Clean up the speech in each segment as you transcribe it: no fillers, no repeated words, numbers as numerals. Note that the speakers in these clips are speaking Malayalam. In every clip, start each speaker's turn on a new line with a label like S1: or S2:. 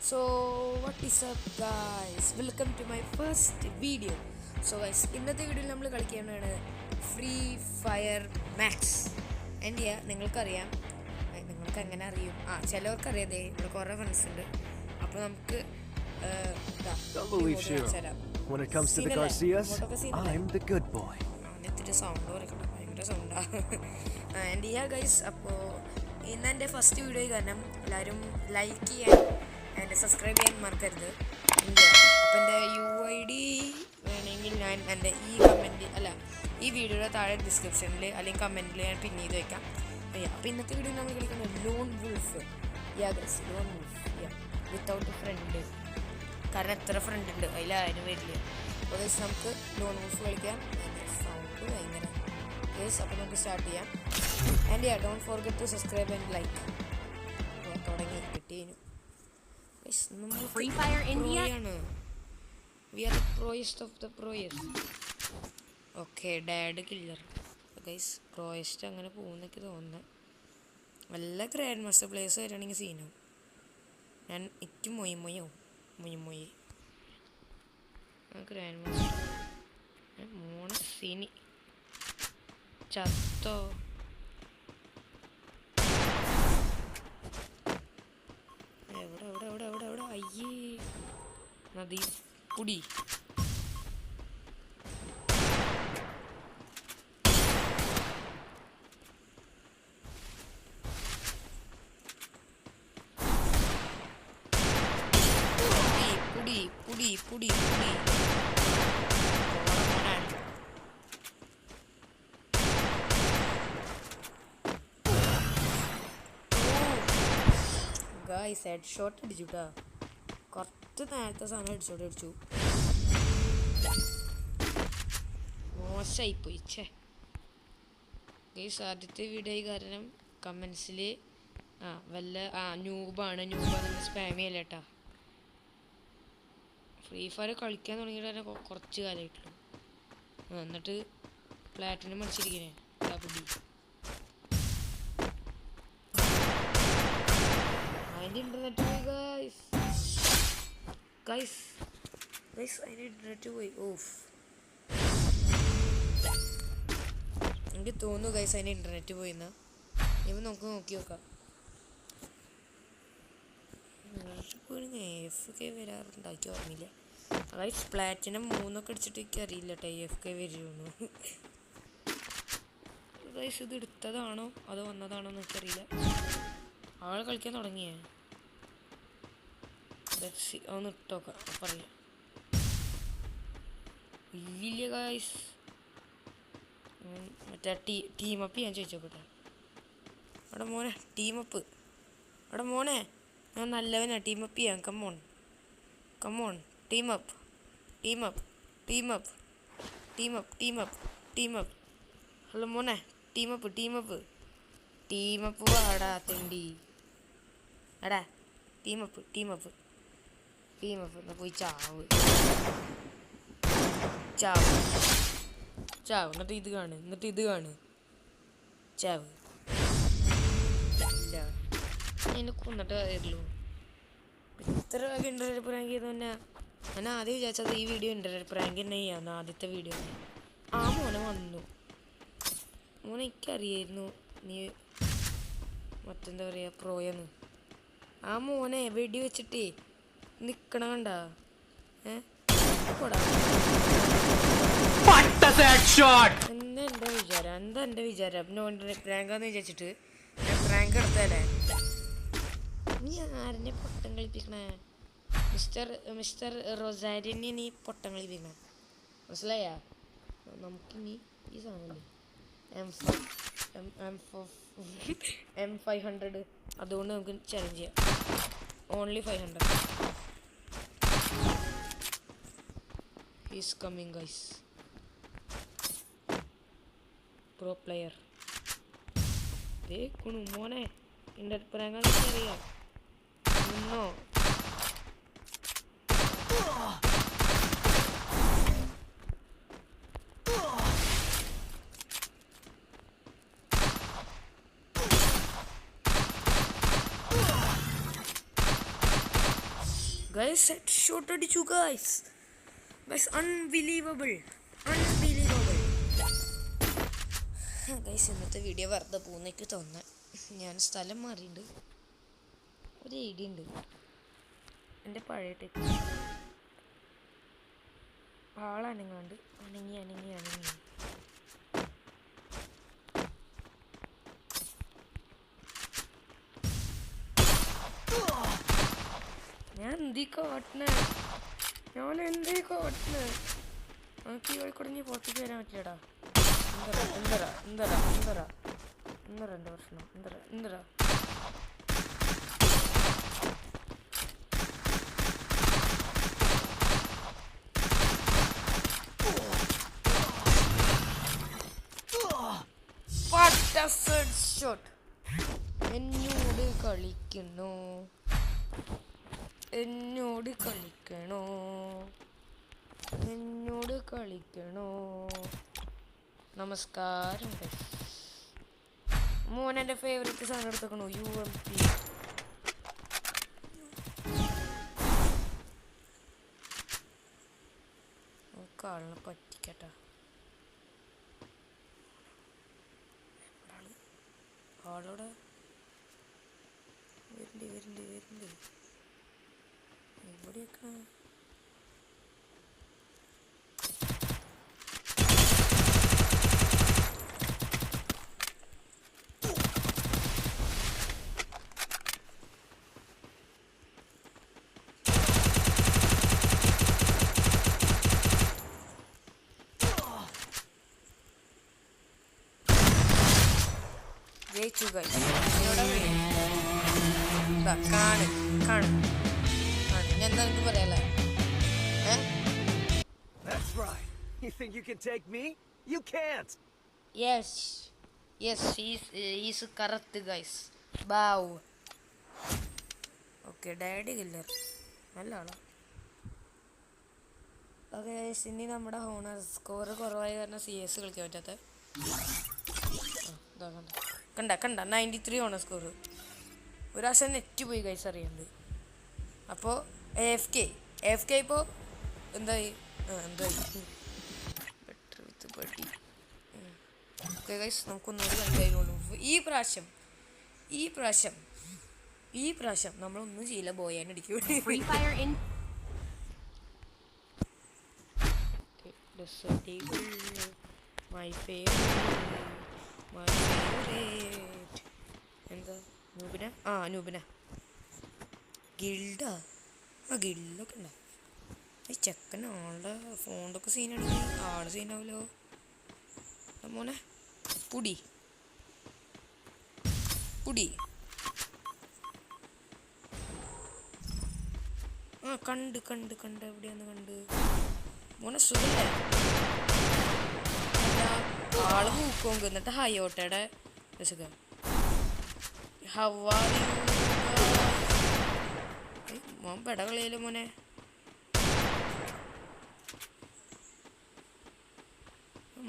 S1: So what is up guys? Welcome to my first video. So guys, ഇന്നത്തെ വീഡിയോയിൽ നമ്മൾ കളിക്കുകയാണ് ഫ്രീ ഫയർ മാക്സ്. എൻ്റെ നിങ്ങൾക്കറിയാം, നിങ്ങൾക്ക് എങ്ങനെ അറിയും? ചിലവർക്കറിയാതെ ഇവിടെ കുറേ ഫ്രണ്ട്സ് ഉണ്ട്. അപ്പോൾ നമുക്ക്
S2: When it comes to the Garcias, I'm the good boy.
S1: ഇത്തിരി സൗണ്ട് കുറയ്ക്കണം, ഭയങ്കര സൗണ്ടാണ്. ആൻഡ് ഗൈസ്, അപ്പോൾ ഇന്നെൻ്റെ ഫസ്റ്റ് വീഡിയോ കാരണം എല്ലാവരും ലൈക്ക് ചെയ്യാൻ ആൻഡ് സബ്സ്ക്രൈബ് ചെയ്യാൻ മറക്കരുത്. അപ്പോൾ എൻ്റെ UID വേണമെങ്കിൽ ഞാൻ എൻ്റെ ഈ വീഡിയോയുടെ താഴെ ഡിസ്ക്രിപ്ഷനിൽ അല്ലെങ്കിൽ കമൻറ്റിൽ ഞാൻ പിൻ ചെയ്ത് വയ്ക്കാം. അപ്പോൾ ഇന്നത്തെ വീഡിയോ നമ്മൾ കളിക്കുന്നത് lone wolf. Guys, lone wolf without friend. കാരണം എത്ര ഫ്രണ്ട് ഉണ്ട് അതിലാരും വരില്ല. അപ്പോൾ ഗൈസ് നമുക്ക് ലോൺ വുൾഫ് കളിക്കാം. സൗണ്ട് ഭയങ്കര ഗൈസ്. അപ്പോൾ നമുക്ക് സ്റ്റാർട്ട് ചെയ്യാം. And don't forget to subscribe and like. തുടങ്ങി കിട്ടിയതിനു.
S3: Free Fire India.
S1: We are the proest of the proest. Okay, dad killer. Guys, proest അങ്ങനെ പോകുന്നൊക്കെ തോന്നുന്നത്. വല്ല ഗ്രാൻഡ് മാസ്റ്റർ പ്ലേയേഴ്സ് വരികയാണെങ്കിൽ സീനാവും. ഞാൻ ഇറ്റ് മൊയ്മൊയ്യാവും. ഗ്രാൻഡ് മാസ്റ്റർ മോണ സീനി ചത്തോ. എവിടെ അയ്യേ നദി പുടി. പുടി ഗായ്സ്, ഹെഡ് ഷോട്ട് അടിച്ചുട്ടാ. കുറച്ച് നേരത്തെ സാധനം ഹെഡ് ഷോട്ട് അടിച്ചു. മോശമായിപ്പോയി. ഗൈസ്, ആദ്യത്തെ വീഡിയോ കാരണം കമൻസിൽ ന്യൂബാണ് സ്പാം ചെയ്യല്ല കേട്ടാ. ഫ്രീ ഫയർ കളിക്കാൻ തുടങ്ങിയിട്ട് തന്നെ കുറച്ച് കാലമായിട്ടുള്ളൂ. എന്നിട്ട് പ്ലാറ്റിനം മത്സരിക്കണേ പുടി. അതിൻ്റെ ഇൻ്റർനെറ്റ് പോയി ഗൈസ്. അതിൻ്റെ ഇൻ്റർനെറ്റ് പോയി. ഓഫ്, എനിക്ക് തോന്നുന്നു ഗൈസ് അതിൻ്റെ ഇൻ്റർനെറ്റ് പോയിന്നാ. ഇപ്പം നമുക്ക് നോക്കി നോക്കാം. AFK വരാറുണ്ടാക്കി ഓർമ്മയില്ല. ഗൈസ്, പ്ലാറ്റിനം 3 അടിച്ചിട്ട് എനിക്ക് അറിയില്ല കേട്ടോ AFK വരുമെന്ന്. ഗൈസ്, ഇത് എടുത്തതാണോ അതോ വന്നതാണോ എന്ന് എനിക്കറിയില്ല. ആൾ കളിക്കാൻ തുടങ്ങിയേ. ഒന്ന് ഇട്ടോക്കാം, പറയാം. ഇല്ല ഗൈസ്, മറ്റേ ടീമപ്പ് ഞാൻ ചോദിച്ചോട്ടെ. അവിടെ മോനെ ടീമപ്പ്. അവിടെ മോനെ ഞാൻ നല്ലവനാ. ടീമപ്പ് ചെയ്യാം. Come on team up. ഹലോ മോനെ, ടീമപ്പ് വാടാ തെണ്ടി. എടാ ടീമപ്പ് എന്നാ പോയി ചാവ്. എന്നിട്ട് ഇത് കാണ് ചാവ്. ഇല്ല, എന്നെ കൊന്നിട്ട് കാര്യമല്ലോ. ഇത്ര ഇൻ്റർനെറ്റ് പ്രാങ്ക് ചെയ്തു തന്നെ. ഞാൻ ആദ്യം വിചാരിച്ചത് ഈ വീഡിയോ ഇൻ്റർനെറ്റ് പ്രാങ്ക് തന്നെ ചെയ്യാമെന്ന്. ആദ്യത്തെ വീഡിയോ മോനെ വന്നു. മോനെ എനിക്കറിയായിരുന്നു നീ മറ്റെന്താ പറയുക പ്രോയെന്ന്. മോനെ വെടി വെച്ചിട്ടേ നിക്കണ കണ്ട. എന്താ എൻ്റെ വിചാരം നോൺ പ്രാങ്കാന്ന് വിചാരിച്ചിട്ട് ഞാൻ പ്രാങ്ക് എടുത്തല്ലേ. നീ ആരെന്നെ പൊട്ടം കളിപ്പിക്കണേ? മിസ്റ്റർ റൊസാരിനെ നീ പൊട്ടം കളിപ്പിക്കണേ, മനസ്സിലായാ? നമുക്കിനി ഈ സാധനമല്ലേ M500, അതുകൊണ്ട് നമുക്ക് ചലഞ്ച് ചെയ്യാം. Only 500. He's coming guys. Pro player. കുണു മോനെ ഇൻ്റർനെറ്റ് പ്രാങ്കാന്ന് അറിയാം. No. ഗൈസ് ഹെഡ് ഷോട്ട് അടിച്ചു ഗൈസ് അൺബിലീവബിൾ ഗൈസ് ഇന്നത്തെ വീഡിയോ വെറുതെ പോകുന്നേക്ക് തോന്നാൻ ഞാൻ സ്ഥലം മാറിയിട്ടുണ്ട് ഒരു ഐഡിയ ഉണ്ട് എൻ്റെ പഴയ ടെക്ക് ആളനങ്ങാണ്ട് അനങ്ങി ഞാൻ എന്തീ കാട്ടണേ നമുക്ക് ഈ വഴിക്കുടഞ്ഞ് പുറത്തേക്ക് വരാൻ പറ്റില്ലടാ എന്തരാ എൻ്റെ പ്രശ്നം എന്തരാ ഷോട്ട് എന്നോട് കളിക്കണോ നമസ്കാരം മോൻ എൻ്റെ ഫേവറേറ്റ് സാധനം എടുത്തേക്കണോ UMP ആളിനെ പറ്റിക്കട്ടാ ആളോടെ വരുന്നുണ്ട് എവിടെയൊക്കെ ജയിച്ചു ഗൈസ് കാണും ഞാൻ എന്താ എനിക്ക് പറയാല്ലേ
S2: That's right. You think you can take me? You can't.
S1: Yes, he's correct guys. Bow. Okay, daddy killer. നല്ല ആളാ. ഓക്കെ ഇനി നമ്മുടെ ഹോണർ സ്കോർ കുറവായി കാരണം CS കളിക്കാൻ പറ്റാത്ത കണ്ട 93 ആണ് സ്കോർ ഒരു പ്രാവശ്യം നെറ്റ് പോയി ഗൈസ് അറിയുന്നത് അപ്പോൾ AFK ഇപ്പോൾ എന്തായി better with buddy okay guys നമുക്കൊന്നുകൂടി കളിക്കാനുള്ളൂ ഈ പ്രാവശ്യം നമ്മളൊന്നും ചെയ്യില്ല ബോയാനടിക്കും My favorite എന്താ നൂബിന ഗിൽഡൊക്കെ ഉണ്ടോ ഈ ചെക്കൻ ആളുടെ ഫോണിലൊക്കെ സീനാണെങ്കിൽ ആള് സീനാവല്ലോ മോനെ പുടി കണ്ട് എവിടെയാന്ന് കണ്ട് മോനെ സുഖല്ലേ ആള് പൂക്കോങ്ക് എന്നിട്ട് ഹയോട്ടയുടെ സുഖം മോൻ പെട കളിയല്ലോ മോനെ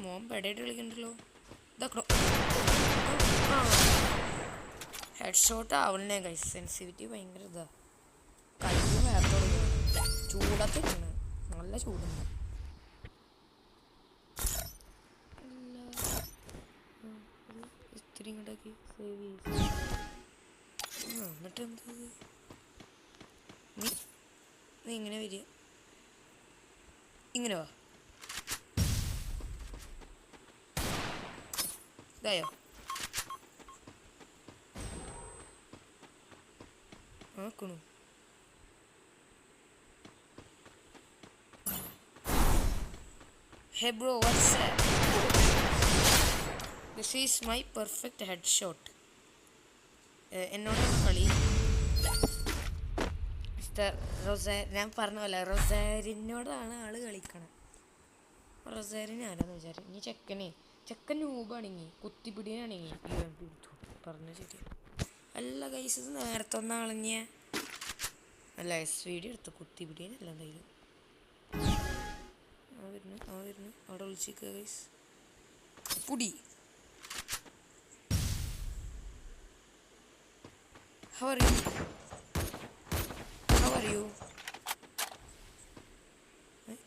S1: മോൻ പെടയിട്ട് കളിക്കണ്ടല്ലോ ഇതാക്കണോ ഹെഡ് ഷോട്ട് ആവണേ ഗൈസ് സെൻസിറ്റിവിറ്റി ഭയങ്കര ഇതാ കയ്യിൽ വേർത്ത് തുടങ്ങി ചൂടത്തൊക്കെയാണ് നല്ല ചൂടുണ്ട് ഇത്തിരി ഇങ്ങോട്ടേക്ക് സേവ് ചെയ്ത് എന്നിട്ട് എന്താ നീ ഇങ്ങനെ വരിക ഇങ്ങനെ വാ ഇതായോ ആക്കണു Hey bro, what's that? This is my perfect headshot. എന്നോടാണ് കളി ഞാൻ പറഞ്ഞ പോലെ റൊസാരിനോടാണ് ആള് കളിക്കണം റൊസാരിന് ആരാന്ന് വിചാരിച്ചു ഇനി ചെക്കൻ നൂബാണെങ്കിൽ കുത്തിപ്പിടിയാണെങ്കിൽ പറഞ്ഞു ശരി അല്ല കൈസ് ഇത് നേരത്തെ ഒന്നാളിഞ്ഞ അല്ല SVD എടുത്ത് കുത്തിപ്പിടിയാനല്ല എന്തായാലും വരുന്നു അവിടെ വിളിച്ചിരിക്കുക ഗൈസ് പുടി How are you?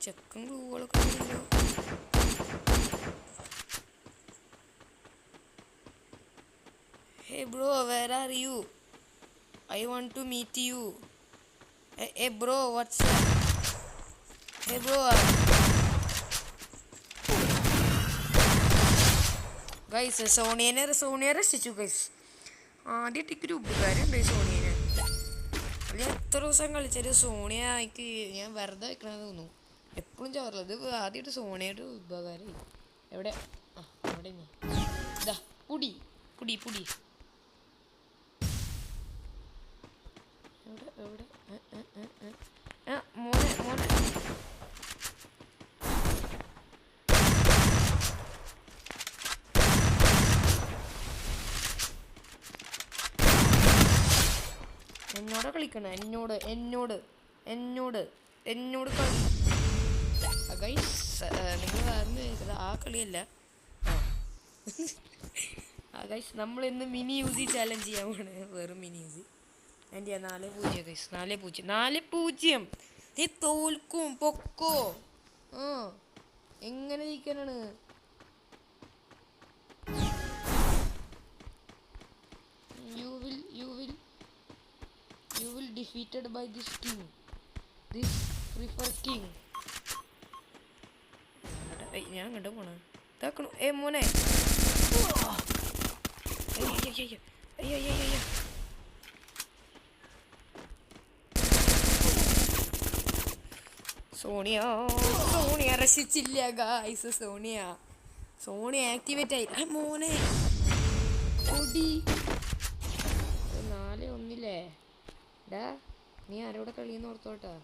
S1: ചെക്കൻ ഗ്ലൂകളൊക്കെ ഉണ്ടല്ലോ. Hey bro, where are you? I want to meet you. Hey bro, what's up? Hey bro. Guys സോണിയെ രക്ഷിച്ചു ഗൈസ്. ആദ്യമായിട്ട് ഒരു ഉപകാരമുണ്ട് സോണിയനെ. അല്ലെങ്കിൽ എത്ര ദിവസം കളിച്ചാലും സോണിയ എനിക്ക് ഞാൻ വെറുതെ വെക്കണമെന്ന് തോന്നുന്നു. എപ്പോഴും ചോറുള്ളത് ഇത് ആദ്യമായിട്ട് സോണിയായിട്ട് ഉപകാരമായി. എവിടെ അവിടെ ഇതാ പുടി പുടി പുടി എവിടെ എവിടെ മോനെ മോനെ എന്നോടാ കളിക്കണ എന്നോട് എന്നോട് എന്നോട് എന്നോട് കളി ഗൈസ്. നിങ്ങൾ വേറെ ആ കളിയല്ല. ഗൈസ് നമ്മൾ ഇന്ന് മിനി യൂസി ചാലഞ്ച് ചെയ്യാൻ പോണ്. വെറും മിനി യൂസി. എൻ്റെ 4-0 ഗൈസ്. 4-0 നീ തോൽക്കും. പൊക്കോ. എങ്ങനെ ജയിക്കാനാണ്? You will defeated by this king. This Reaper king. ഞാൻ കണ്ടു പോണ ഇതാക്കണു. മോനെ സോണിയ രക്ഷിച്ചില്ല ഗായ്സ്. സോണിയ ആക്ടിവേറ്റ് ആയി. മോനെ 4-1 ഡാ നീ ആരോടെ കളിയെന്ന് ഓർത്തോട്ടാ.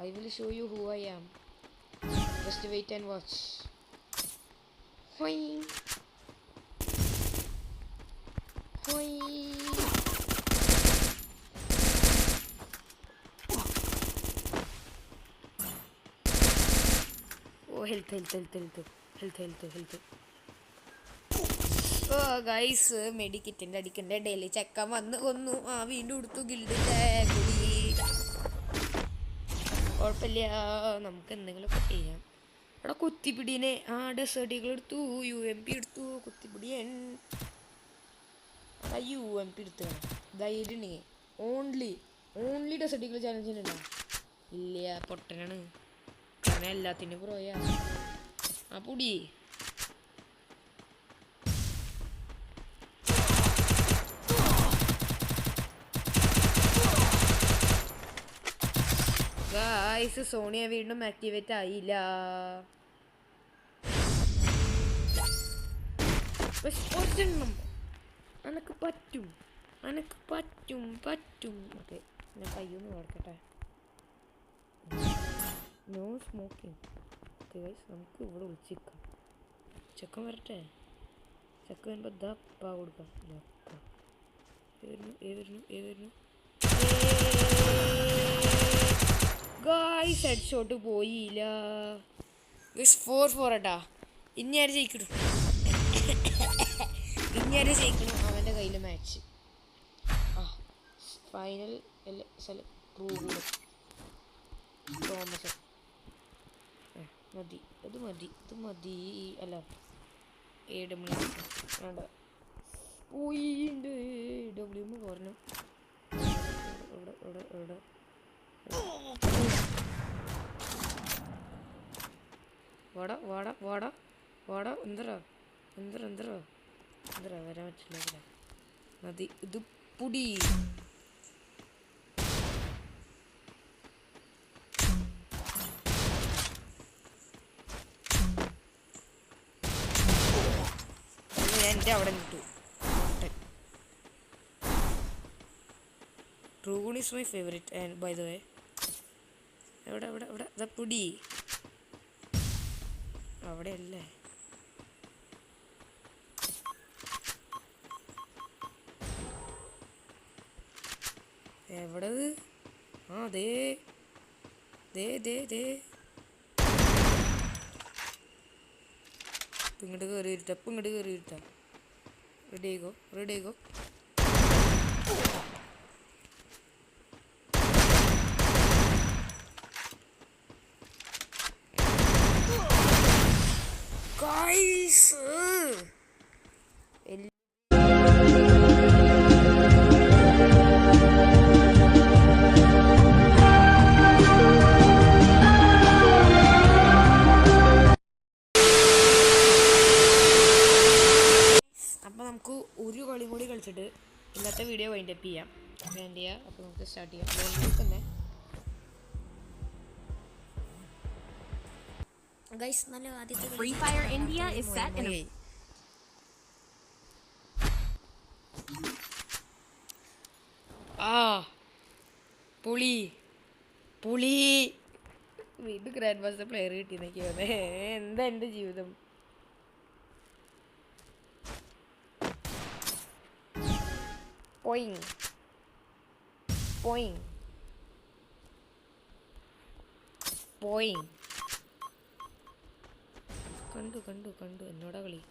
S1: I will show you who I am. Just wait and watch. Hoi. Hoi. Oh, health. Guys മെഡിക്കിറ്റിൻ്റെ അടിക്കണ്ടേ ഡെയിലി ചെക്കൻ വന്ന് കൊന്നു. വീണ്ടും എടുത്തു ഗിൽഡിൻ്റെ കുടി. കുഴപ്പമില്ല, നമുക്ക് എന്തെങ്കിലുമൊക്കെ ചെയ്യാം. അവിടെ കുത്തിപ്പിടീനെ ഡെസേർട്ടുകൾ എടുത്തു. UMP എടുത്തു. കുത്തിപ്പിടിയൻ UMP എടുത്തു. ധൈര്യണേ ഓൺലി ഡെസേർട്ടുകൾ ചാലഞ്ചിനുണ്ടോ? ഇല്ല, പൊട്ടനാണ്. കാരണം എല്ലാത്തിനും പ്രോയാ. പൊടി ഗായ്സ്. സോണിയ വീണ്ടും ആക്ടിവേറ്റ് ആയില്ല. അനക്ക് പറ്റും. ഓക്കെ, ഞാൻ കയ്യൊന്ന് കൊടുക്കട്ടെ. No smoking. ഓക്കെ ഗൈസ്, നമുക്ക് ഇവിടെ വിളിച്ചിരിക്കാം. ചെക്കൻ വരട്ടെ. ചെക്കൻ വരുമ്പോൾ ദപ്പ കൊടുക്കാം. വരുന്നു. ഗായ്സ് ഹെഡ് ഷോട്ട് പോയില്ല. 4-4 കേട്ടാ. ഇനി ആര് ജയിക്കണം? അവൻ്റെ കയ്യിൽ മാച്ച്. ഫൈനൽ തോമസ് മതി. ഇത് മതി. അല്ല AW വേണ്ട. പോയിണ്ട്. AW പറഞ്ഞു. എവിടെ വാടാ എന്തരാ വരാൻ പറ്റില്ല. മതി. ഇത് പുടി. എൻ്റെ അവിടെ നിട്ടു. Dragoon is my favorite, and by the way, എവിടെ ദാ പുടി. അവിടെ അല്ലേ? എവിടെ? ദേ ഇങ്ങോട്ട് കയറി ഇരുട്ടാ. റെഡി ആയിക്കോ. വെച്ചിട്ട് ഇന്നത്തെ വീഡിയോ വൈൻഡപ്പ് ചെയ്യാം. വേണ്ട അപ്പോൾ നമുക്ക് സ്റ്റാർട്ട് ചെയ്യാം. ലോൺ തന്നെ ഗൈസ് നല്ല ആദ്യത്തെ
S3: Free Fire India is set in a
S1: പുളി വീണ്ടും ഗ്രാൻഡ് മാസ്റ്റർ പ്ലെയർ കിട്ടിയെന്നൊക്കെ വന്നേ. എന്താ എൻ്റെ ജീവിതം. പോയിങ് കണ്ടു എന്നോടാ കളി.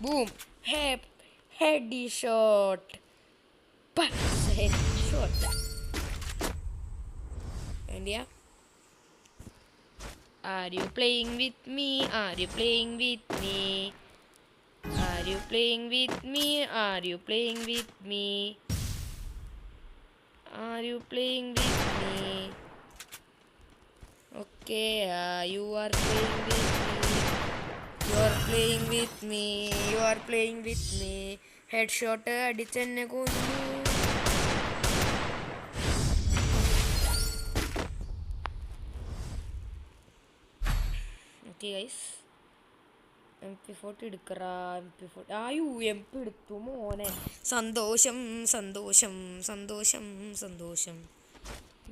S1: Boom. Headshot. Headshot. And yeah. Are you playing with me? Are you playing with me? Are you playing with me? Are you playing with me? Are you playing with me? Okay, you are playing with me. You are playing with me. You are playing with me. Headshot അടിച്ചെന്നെ കൊന്നു. Okay guys, MP40 എടുക്കറാ. MP40 ആയു MP എടുത്തു മോനെ. സന്തോഷം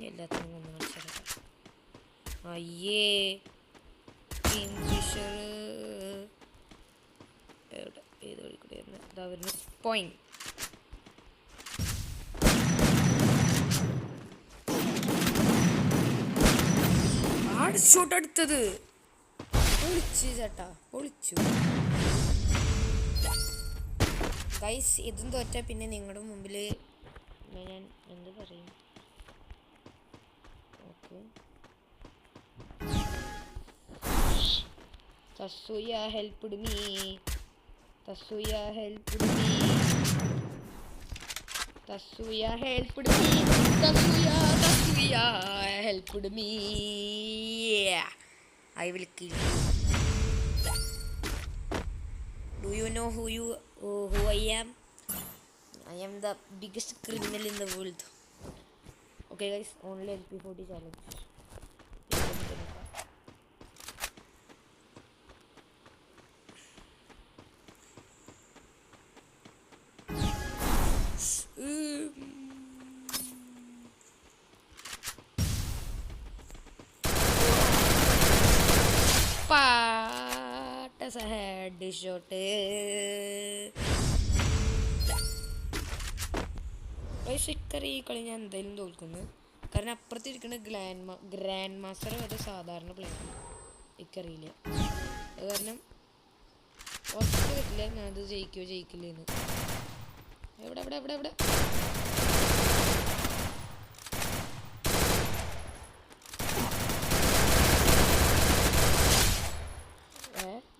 S1: എല്ലാത്തിനും ഒന്ന് കളിച്ചെടുക്കാം. അയ്യേ കിങ്ഫിഷർ എവിടെ ഏത് വഴി കൂടെ ഇതാ വരുന്നു. പോയിന്റ് ആട് ഷോട്ട് എടുത്തത് പൊളിച്ചു ചേട്ടാ, പൊളിച്ചു ഗൈസ്. ഇതും തോറ്റ പിന്നെ നിങ്ങളുടെ മുമ്പിൽ ഞാൻ എന്ത് പറയും. Okay Tasuya helped me. Tasuya helped me. Tasuya helped me. Tasuya helped me. I will kill you. Do you know who I am? I am the biggest criminal in the world. Okay guys, only LP40 challenge. പാട്ട ഹെഡ്ഷോട്ട്. പക്ഷേ ഈ കളി ഞാൻ എന്തായാലും തോൽക്കുന്നു. കാരണം അപ്പുറത്തിരിക്കുന്ന ഗ്രാൻഡ് മാസ്റ്റർ അത് സാധാരണ പ്ലെയർ എനിക്കറിയില്ല. അത് കാരണം ഒറ്റ പറ്റില്ല ഞാനത് ജയിക്കില്ലെന്ന്. എവിടെ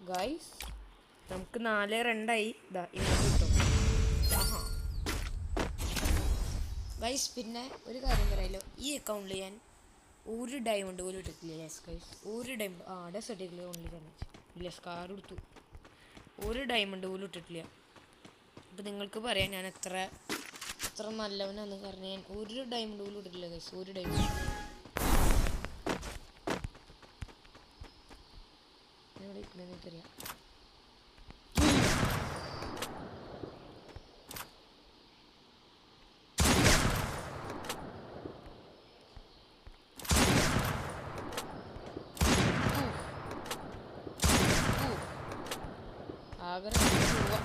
S1: ഗൈസ് നമുക്ക് 4-2 ഇതാ ഇങ്ങോട്ട് കിട്ടും. ഗൈസ് പിന്നെ ഒരു കാര്യം പറയാലോ, ഈ അക്കൗണ്ടിൽ ഞാൻ ഒരു ഡയമണ്ട് പോലും ഇട്ടിട്ടില്ല. യെസ് ഗൈസ്, ഒരു ഡയമണ്ട് ഡെസർട്ടിൽ ഓൺലി ചലഞ്ച് ഇല്ല. സ്കാർ എടുത്തു, ഒരു ഡയമണ്ട് പോലും ഇട്ടിട്ടില്ല. അപ്പോൾ നിങ്ങൾക്ക് പറയാം ഞാൻ എത്ര നല്ലവനാന്ന്. കാരണം ഞാൻ ഒരു ഡയമണ്ട് പോലും ഇട്ടിട്ടില്ല ഗൈസ്, ഒരു ഡയമണ്ട്. ഇവിടെ എനിക്കറിയാം.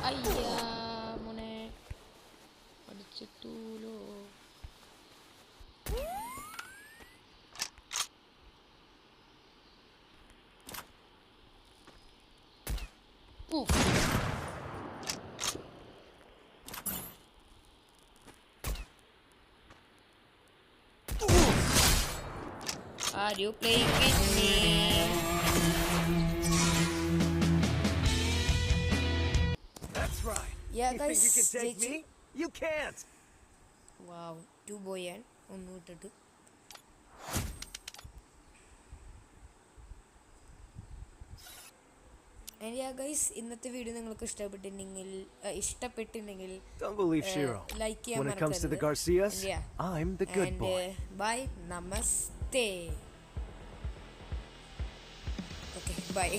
S1: അയ്യാ മോനെ അടിച്ചിട്ടൂലോ. Are you playing with me?
S2: That's right.
S1: Yeah,
S2: You
S1: guys,
S2: think you can take me? You can't.
S1: Wow 2 boy ആണ് ഒന്ന് വിട്ടിട്ട്. ആൻഡ് യാ ഗൈസ്, ഇന്നത്തെ വീഡിയോ നിങ്ങൾക്ക് ഇഷ്ടപ്പെട്ടിട്ടുണ്ടെങ്കിൽ
S2: Don't believe Shiro.
S1: ലൈക്ക് ചെയ്യാൻ
S2: When it comes to the
S1: മറക്കരുത്.
S2: Garcias, I'm the good boy.
S1: Bye, നമസ്തേ. Okay by.